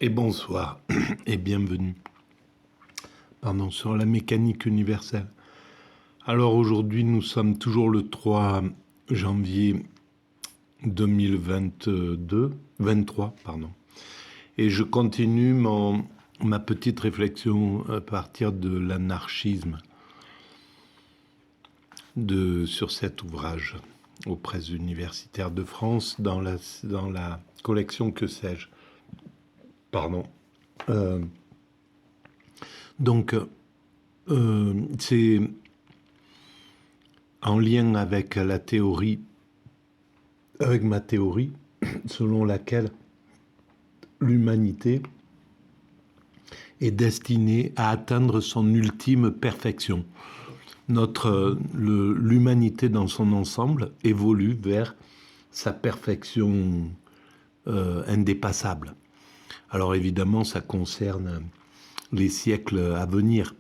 Et bonsoir et bienvenue sur la mécanique universelle. Alors aujourd'hui, nous sommes toujours le 3 janvier 23, et je continue ma petite réflexion à partir de l'anarchisme sur cet ouvrage aux presses universitaires de France dans la collection Que sais-je. Donc, c'est en lien avec ma théorie, selon laquelle l'humanité est destinée à atteindre son ultime perfection. L'humanité dans son ensemble évolue vers sa perfection indépassable. Alors évidemment, ça concerne les siècles à venir.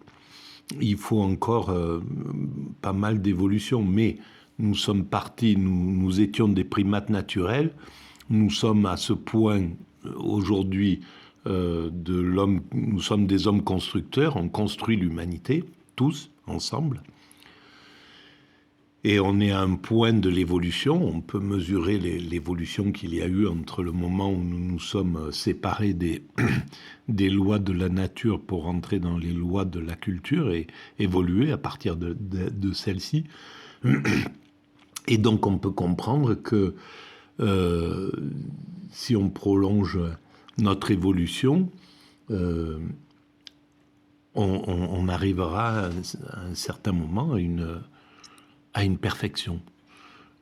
Il faut encore pas mal d'évolution, mais nous sommes partis, nous étions des primates naturels, nous sommes à ce point aujourd'hui de l'homme, nous sommes des hommes constructeurs, on construit l'humanité, tous, ensemble. Et on est à un point de l'évolution, on peut mesurer l'évolution qu'il y a eu entre le moment où nous nous sommes séparés des lois de la nature pour entrer dans les lois de la culture et évoluer à partir de celles-ci. Et donc on peut comprendre que si on prolonge notre évolution, on arrivera à un certain moment à une perfection.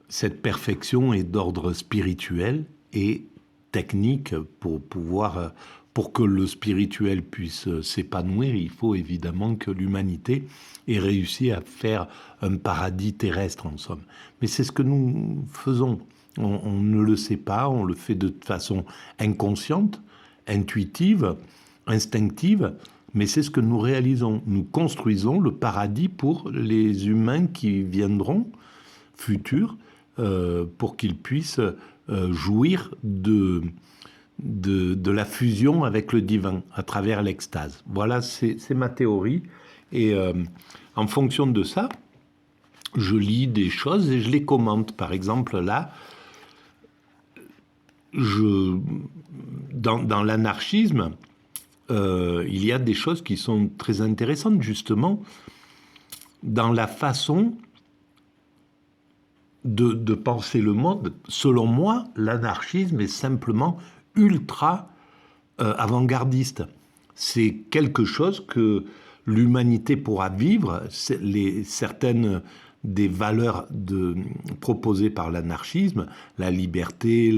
Cette perfection est d'ordre spirituel et technique. Pour que le spirituel puisse s'épanouir, il faut évidemment que l'humanité ait réussi à faire un paradis terrestre, en somme. Mais c'est ce que nous faisons. On ne le sait pas, on le fait de façon inconsciente, intuitive, instinctive, mais c'est ce que nous réalisons. Nous construisons le paradis pour les humains qui viendront, futurs, pour qu'ils puissent jouir de la fusion avec le divin à travers l'extase. Voilà, c'est ma théorie. Et en fonction de ça, je lis des choses et je les commente. Par exemple, là, dans l'anarchisme, il y a des choses qui sont très intéressantes, justement, dans la façon de penser le monde. Selon moi, l'anarchisme est simplement ultra avant-gardiste. C'est quelque chose que l'humanité pourra vivre. Certaines des valeurs proposées par l'anarchisme, la liberté,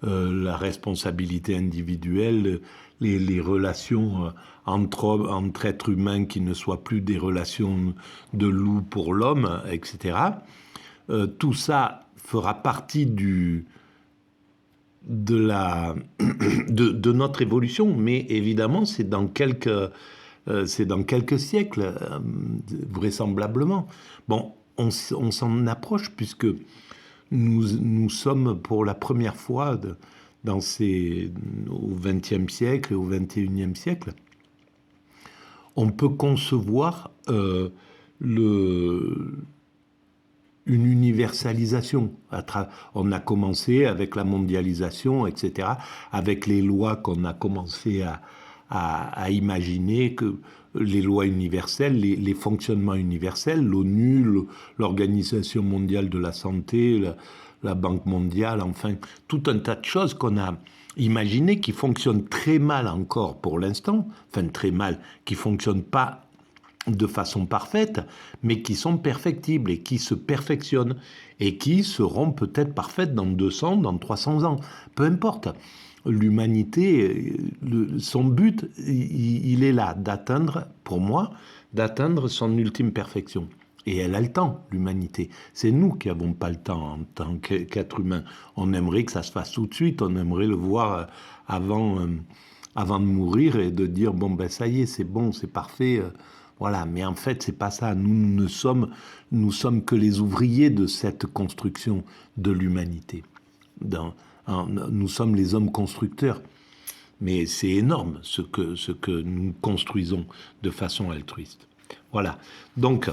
la responsabilité individuelle, les relations entre êtres humains qui ne soient plus des relations de loup pour l'homme, etc. Tout ça fera partie de notre évolution, mais évidemment, c'est dans quelques siècles, vraisemblablement. Bon, on s'en approche puisque nous sommes pour la première fois au XXe siècle et au XXIe siècle. On peut concevoir une universalisation. On a commencé avec la mondialisation, etc., avec les lois qu'on a commencé à imaginer, que les lois universelles, les fonctionnements universels, l'ONU, l'Organisation mondiale de la santé, la Banque mondiale, enfin, tout un tas de choses qu'on a imaginées qui fonctionnent très mal encore pour l'instant, enfin très mal, qui ne fonctionnent pas de façon parfaite, mais qui sont perfectibles et qui se perfectionnent et qui seront peut-être parfaites dans 200, dans 300 ans. Peu importe. L'humanité, son but, il est là, pour moi, d'atteindre son ultime perfection. Et elle a le temps, l'humanité. C'est nous qui n'avons pas le temps en tant qu'être humain. On aimerait que ça se fasse tout de suite, on aimerait le voir avant de mourir et de dire, bon, ben ça y est, c'est bon, c'est parfait. Voilà, mais en fait, c'est pas ça. Nous sommes que les ouvriers de cette construction de l'humanité. Nous sommes les hommes constructeurs. Mais c'est énorme ce que nous construisons de façon altruiste. Voilà. Donc,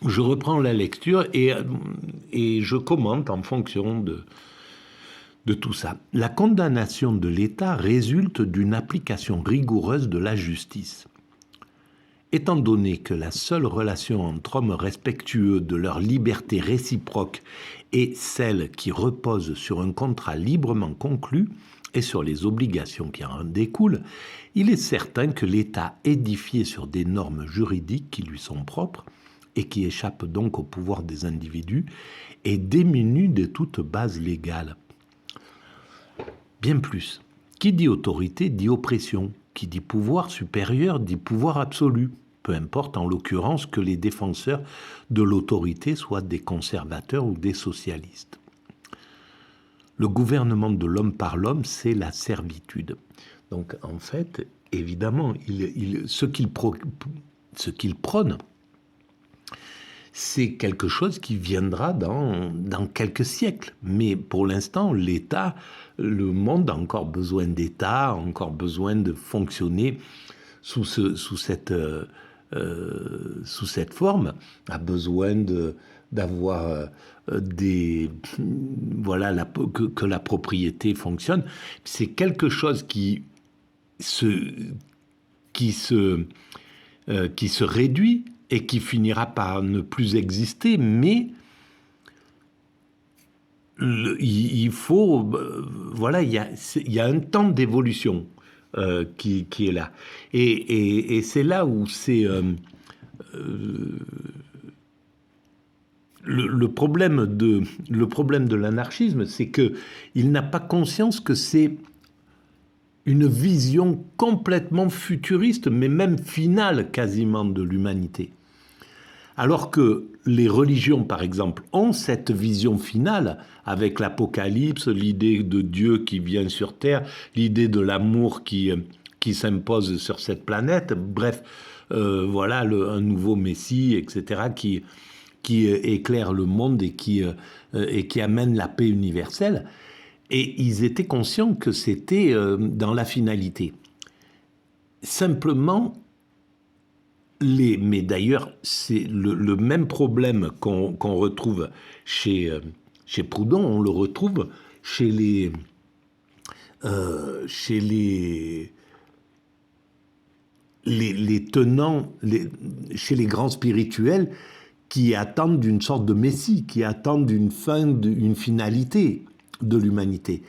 je reprends la lecture et je commente en fonction de tout ça. La condamnation de l'État résulte d'une application rigoureuse de la justice. Étant donné que la seule relation entre hommes respectueux de leur liberté réciproque est celle qui repose sur un contrat librement conclu et sur les obligations qui en découlent, il est certain que l'État édifié sur des normes juridiques qui lui sont propres et qui échappent donc au pouvoir des individus est démuni de toute base légale. Bien plus, qui dit autorité dit oppression, qui dit pouvoir supérieur dit pouvoir absolu. Peu importe en l'occurrence que les défenseurs de l'autorité soient des conservateurs ou des socialistes. Le gouvernement de l'homme par l'homme, c'est la servitude. Donc en fait, évidemment, ce qu'il prône, c'est quelque chose qui viendra dans quelques siècles. Mais pour l'instant, l'État, le monde a encore besoin d'État, a encore besoin de fonctionner sous cette forme, a besoin d'avoir que la propriété fonctionne. C'est quelque chose qui se réduit et qui finira par ne plus exister, mais il faut, voilà, il y a un temps d'évolution qui est là. Et c'est là où c'est le problème de l'anarchisme, c'est qu'il n'a pas conscience que c'est une vision complètement futuriste, mais même finale quasiment de l'humanité. Alors que les religions, par exemple, ont cette vision finale avec l'Apocalypse, l'idée de Dieu qui vient sur Terre, l'idée de l'amour qui s'impose sur cette planète, bref, voilà un nouveau Messie, etc., qui éclaire le monde et qui amène la paix universelle. Et ils étaient conscients que c'était dans la finalité. Simplement, mais d'ailleurs, c'est le même problème qu'on retrouve chez Proudhon, on le retrouve chez les tenants, chez les grands spirituels qui attendent d'une sorte de messie, qui attendent une fin, une finalité de l'humanité.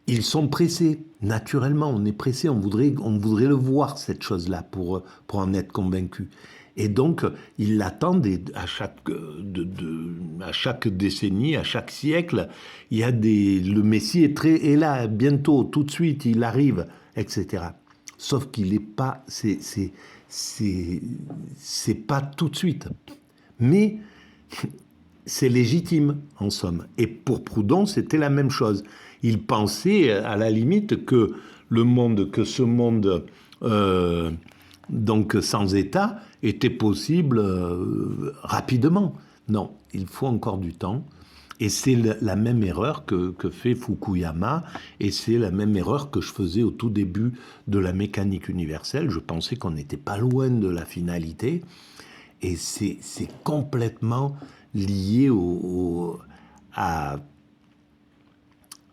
Ils sont pressés, naturellement, on est pressé, on voudrait le voir, cette chose-là, pour en être convaincu. Et donc, ils l'attendent à chaque décennie, à chaque siècle, il y a le Messie est là, bientôt, tout de suite, il arrive, etc. Sauf qu'il n'est pas, c'est pas tout de suite. Mais c'est légitime, en somme. Et pour Proudhon, c'était la même chose. Il pensait, à la limite, que ce monde donc sans État était possible rapidement. Non, il faut encore du temps. Et c'est la même erreur que fait Fukuyama, et c'est la même erreur que je faisais au tout début de la mécanique universelle. Je pensais qu'on n'était pas loin de la finalité, et c'est complètement lié à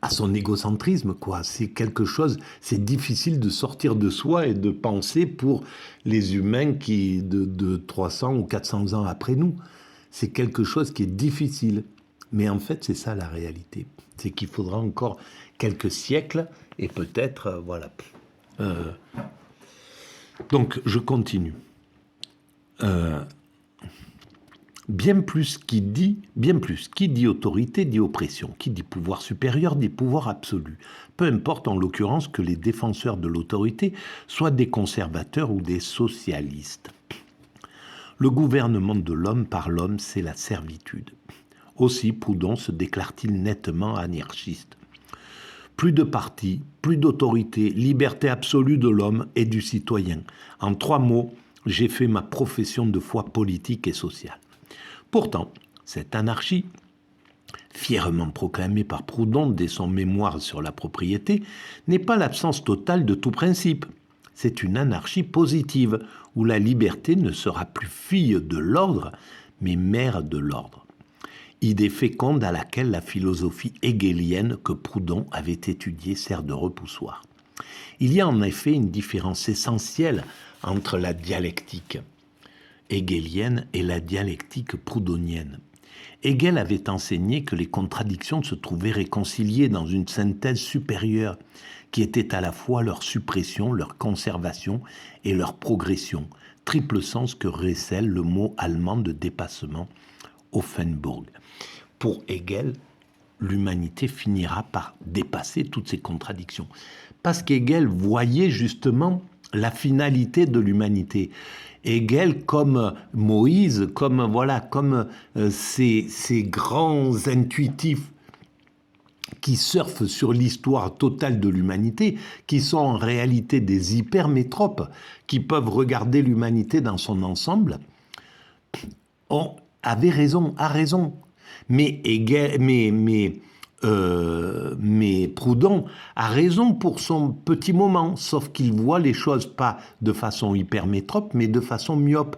son égocentrisme, quoi. C'est quelque chose, c'est difficile de sortir de soi et de penser pour les humains qui de 300 ou 400 ans après nous. C'est quelque chose qui est difficile. Mais en fait, c'est ça la réalité. C'est qu'il faudra encore quelques siècles et peut-être, voilà. Donc, je continue. Bien plus, qui dit autorité dit oppression, qui dit pouvoir supérieur dit pouvoir absolu. Peu importe en l'occurrence que les défenseurs de l'autorité soient des conservateurs ou des socialistes. Le gouvernement de l'homme par l'homme, c'est la servitude. Aussi, Proudhon se déclare-t-il nettement anarchiste. Plus de parti, plus d'autorité, liberté absolue de l'homme et du citoyen. En 3 mots, j'ai fait ma profession de foi politique et sociale. Pourtant, cette anarchie fièrement proclamé par Proudhon dès son mémoire sur la propriété, n'est pas l'absence totale de tout principe. C'est une anarchie positive, où la liberté ne sera plus fille de l'ordre, mais mère de l'ordre. Idée féconde à laquelle la philosophie hegelienne que Proudhon avait étudiée sert de repoussoir. Il y a en effet une différence essentielle entre la dialectique hegelienne et la dialectique proudhonienne. Hegel avait enseigné que les contradictions se trouvaient réconciliées dans une synthèse supérieure qui était à la fois leur suppression, leur conservation et leur progression, triple sens que récèle le mot allemand de dépassement, Offenburg. Pour Hegel, l'humanité finira par dépasser toutes ces contradictions. Parce qu'Hegel voyait justement la finalité de l'humanité. Hegel, comme Moïse, comme ces grands intuitifs qui surfent sur l'histoire totale de l'humanité, qui sont en réalité des hypermétropes, qui peuvent regarder l'humanité dans son ensemble, a raison. Mais Proudhon a raison pour son petit moment, sauf qu'il voit les choses pas de façon hypermétrope, mais de façon myope,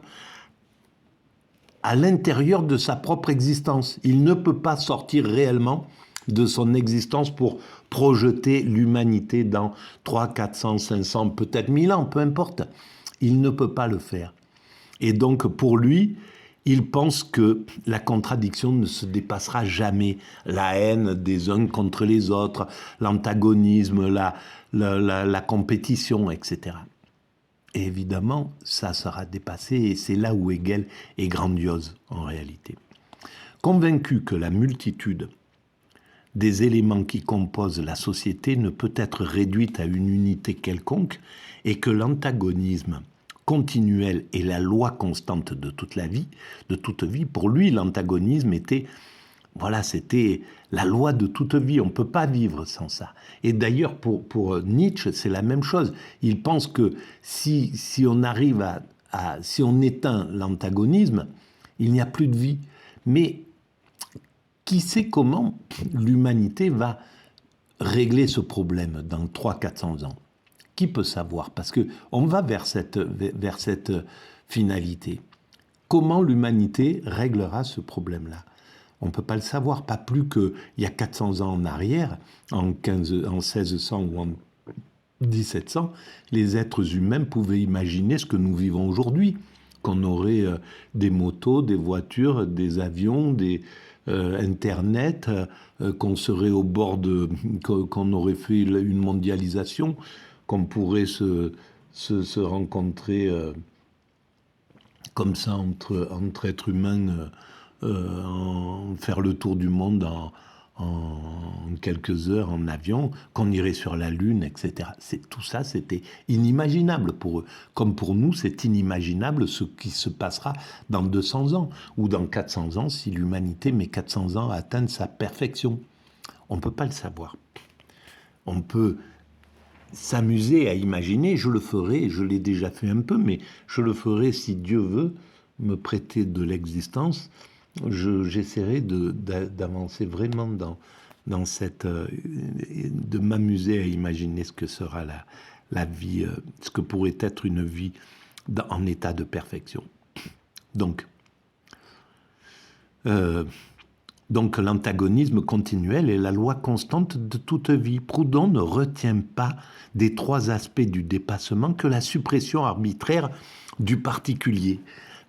à l'intérieur de sa propre existence. Il ne peut pas sortir réellement de son existence pour projeter l'humanité dans 300, 400, 500, peut-être 1000 ans, peu importe. Il ne peut pas le faire. Et donc, pour lui, il pense que la contradiction ne se dépassera jamais. La haine des uns contre les autres, l'antagonisme, la compétition, etc. Et évidemment, ça sera dépassé et c'est là où Hegel est grandiose en réalité. Convaincu que la multitude des éléments qui composent la société ne peut être réduite à une unité quelconque et que l'antagonisme continuel est la loi constante de toute vie. Pour lui, l'antagonisme c'était la loi de toute vie. On ne peut pas vivre sans ça. Et d'ailleurs, pour Nietzsche, c'est la même chose. Il pense que si on arrive si on éteint l'antagonisme, il n'y a plus de vie. Mais qui sait comment l'humanité va régler ce problème dans 300-400 ans ? Qui peut savoir ? Parce qu'on va vers cette finalité. Comment l'humanité réglera ce problème-là ? On ne peut pas le savoir, pas plus qu'il y a 400 ans en arrière, en 1600 ou en 1700, les êtres humains pouvaient imaginer ce que nous vivons aujourd'hui. Qu'on aurait des motos, des voitures, des avions, Internet, qu'on serait au bord qu'on aurait fait une mondialisation, qu'on pourrait se rencontrer comme ça entre êtres humains, faire le tour du monde en quelques heures en avion, qu'on irait sur la Lune, etc. Tout ça, c'était inimaginable pour eux. Comme pour nous, c'est inimaginable ce qui se passera dans 200 ans ou dans 400 ans si l'humanité met 400 ans à atteindre sa perfection. On ne peut pas le savoir. On peut s'amuser à imaginer, je le ferai, je l'ai déjà fait un peu, mais je le ferai si Dieu veut me prêter de l'existence. J'essaierai d'avancer vraiment dans cette... de m'amuser à imaginer ce que sera la vie, ce que pourrait être une vie en état de perfection. Donc l'antagonisme continuel est la loi constante de toute vie. Proudhon ne retient pas des 3 aspects du dépassement que la suppression arbitraire du particulier.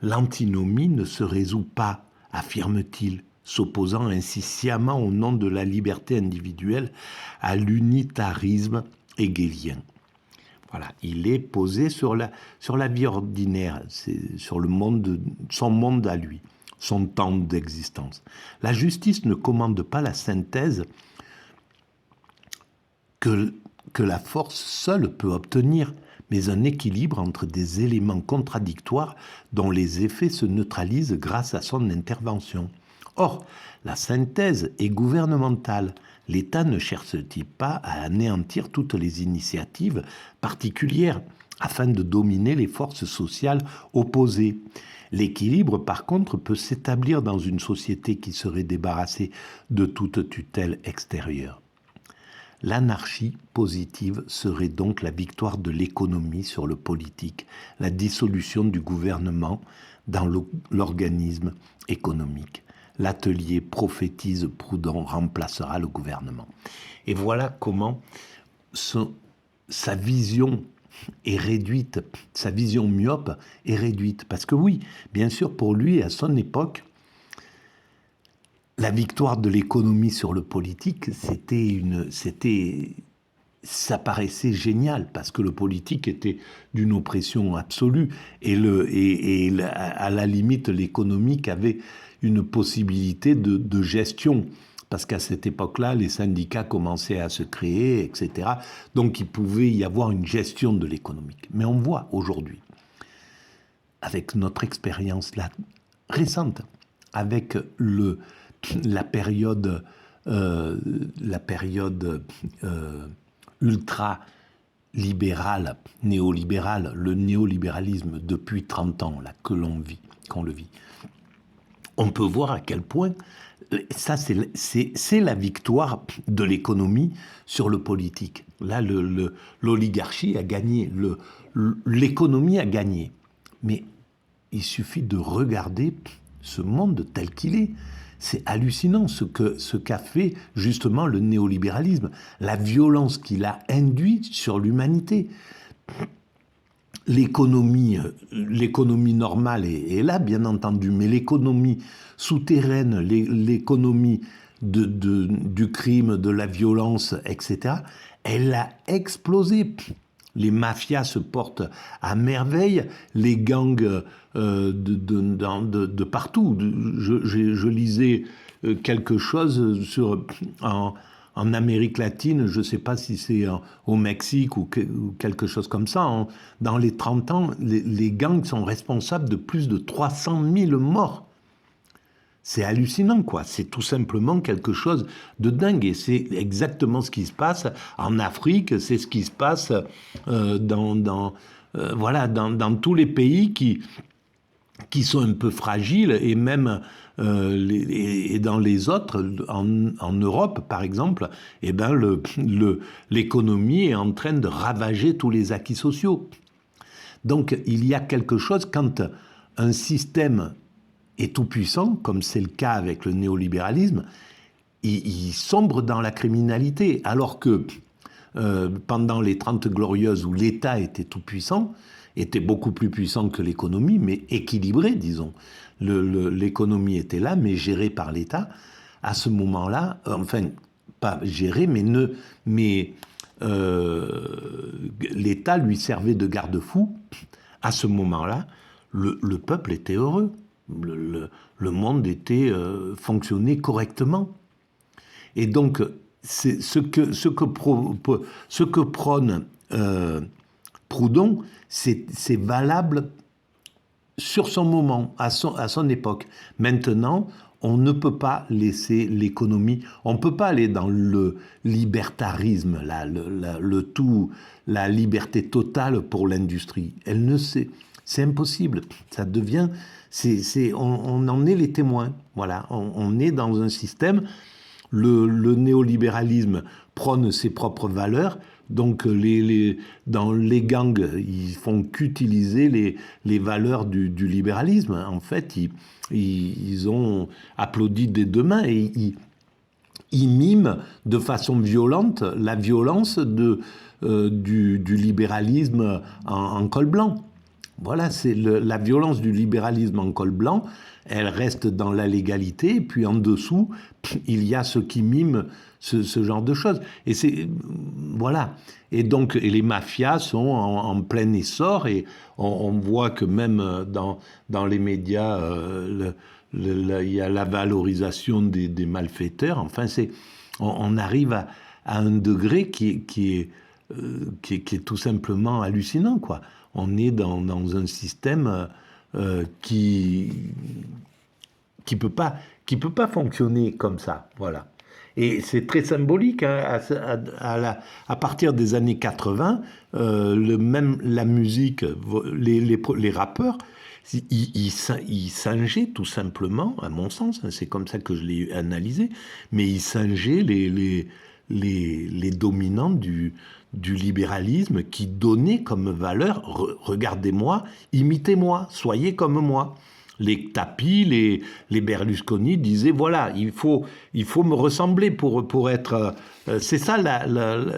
L'antinomie ne se résout pas, affirme-t-il, s'opposant ainsi sciemment au nom de la liberté individuelle à l'unitarisme hegelien. Voilà, il est posé sur la vie ordinaire, sur son monde à lui, son temps d'existence. La justice ne commande pas la synthèse que la force seule peut obtenir, mais un équilibre entre des éléments contradictoires dont les effets se neutralisent grâce à son intervention. Or, la synthèse est gouvernementale. L'État ne cherche-t-il pas à anéantir toutes les initiatives particulières, afin de dominer les forces sociales opposées. L'équilibre, par contre, peut s'établir dans une société qui serait débarrassée de toute tutelle extérieure. L'anarchie positive serait donc la victoire de l'économie sur le politique, la dissolution du gouvernement dans l'organisme économique. L'atelier prophétise Proudhon remplacera le gouvernement. Et voilà comment sa vision est réduite, sa vision myope est réduite. Parce que oui, bien sûr, pour lui, à son époque, la victoire de l'économie sur le politique, ça paraissait génial, parce que le politique était d'une oppression absolue, et à la limite, l'économique avait une possibilité de gestion, parce qu'à cette époque-là, les syndicats commençaient à se créer, etc. Donc il pouvait y avoir une gestion de l'économique. Mais on voit aujourd'hui, avec notre expérience là, récente, avec la période ultra-libérale, néolibérale, le néolibéralisme depuis 30 ans là, qu'on le vit. On peut voir à quel point ça, c'est la victoire de l'économie sur le politique. Là, l'oligarchie a gagné, l'économie a gagné. Mais il suffit de regarder ce monde tel qu'il est. C'est hallucinant ce qu'a fait justement le néolibéralisme, la violence qu'il a induite sur l'humanité. L'économie normale est là, bien entendu, mais l'économie souterraine, l'économie du crime, de la violence, etc., elle a explosé. Les mafias se portent à merveille, les gangs de partout. Je lisais quelque chose en Amérique latine, je ne sais pas si c'est au Mexique ou quelque chose comme ça. Dans les 30 ans, les gangs sont responsables de plus de 300 000 morts. C'est hallucinant, quoi. C'est tout simplement quelque chose de dingue. Et c'est exactement ce qui se passe en Afrique, c'est ce qui se passe dans tous les pays qui sont un peu fragiles, et même et dans les autres, en Europe par exemple, eh ben l'économie est en train de ravager tous les acquis sociaux. Donc il y a quelque chose quand un système est tout puissant, comme c'est le cas avec le néolibéralisme, il sombre dans la criminalité, alors que pendant les 30 Glorieuses où l'État était tout puissant, était beaucoup plus puissant que l'économie, mais équilibré, disons. L'économie était là, mais gérée par l'État. À ce moment-là, enfin, pas gérée, mais l'État lui servait de garde-fou. À ce moment-là, le peuple était heureux. Le monde fonctionnait correctement. Et donc, c'est ce que prône Proudhon, c'est valable sur son moment, à son époque. Maintenant, on ne peut pas laisser l'économie, on ne peut pas aller dans le libertarisme, la liberté totale pour l'industrie. C'est impossible. Ça devient, on en est les témoins. Voilà, on est dans un système. Le néolibéralisme prône ses propres valeurs. Donc dans les gangs, ils font qu'utiliser les valeurs du libéralisme. En fait, ils ont applaudi des deux mains et ils miment de façon violente la violence du libéralisme en col blanc. Voilà, c'est la violence du libéralisme en col blanc. Elle reste dans la légalité, et puis en dessous, il y a ceux qui miment ce genre de choses. Et voilà. Et donc, les mafias sont en plein essor, et on voit que même dans les médias, il y a la valorisation des malfaiteurs. Enfin, on arrive à un degré qui est tout simplement hallucinant, quoi. On est dans un système qui peut pas fonctionner comme ça, voilà. Et c'est très symbolique, hein, à partir des années 80, même la musique, les rappeurs, ils singeaient tout simplement, à mon sens, hein, c'est comme ça que je l'ai analysé, mais ils singeaient les dominants du libéralisme qui donnaient comme valeur, regardez-moi, imitez-moi, soyez comme moi. Les Tapie, les Berlusconi disaient, voilà, il faut me ressembler pour être... c'est ça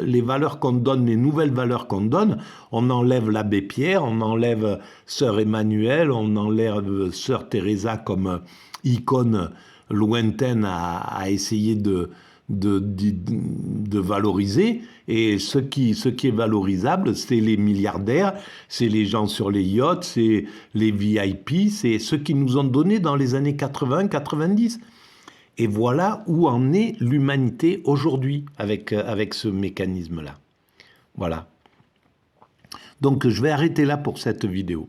les valeurs qu'on donne, les nouvelles valeurs qu'on donne. On enlève l'abbé Pierre, on enlève Sœur Emmanuel, on enlève Sœur Teresa comme icône lointaine à essayer de valoriser. Et ce qui est valorisable, c'est les milliardaires, c'est les gens sur les yachts, c'est les VIP, c'est ceux qui nous ont donné dans les années 80-90. Et voilà où en est l'humanité aujourd'hui avec ce mécanisme-là. Voilà. Donc je vais arrêter là pour cette vidéo.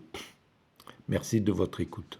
Merci de votre écoute.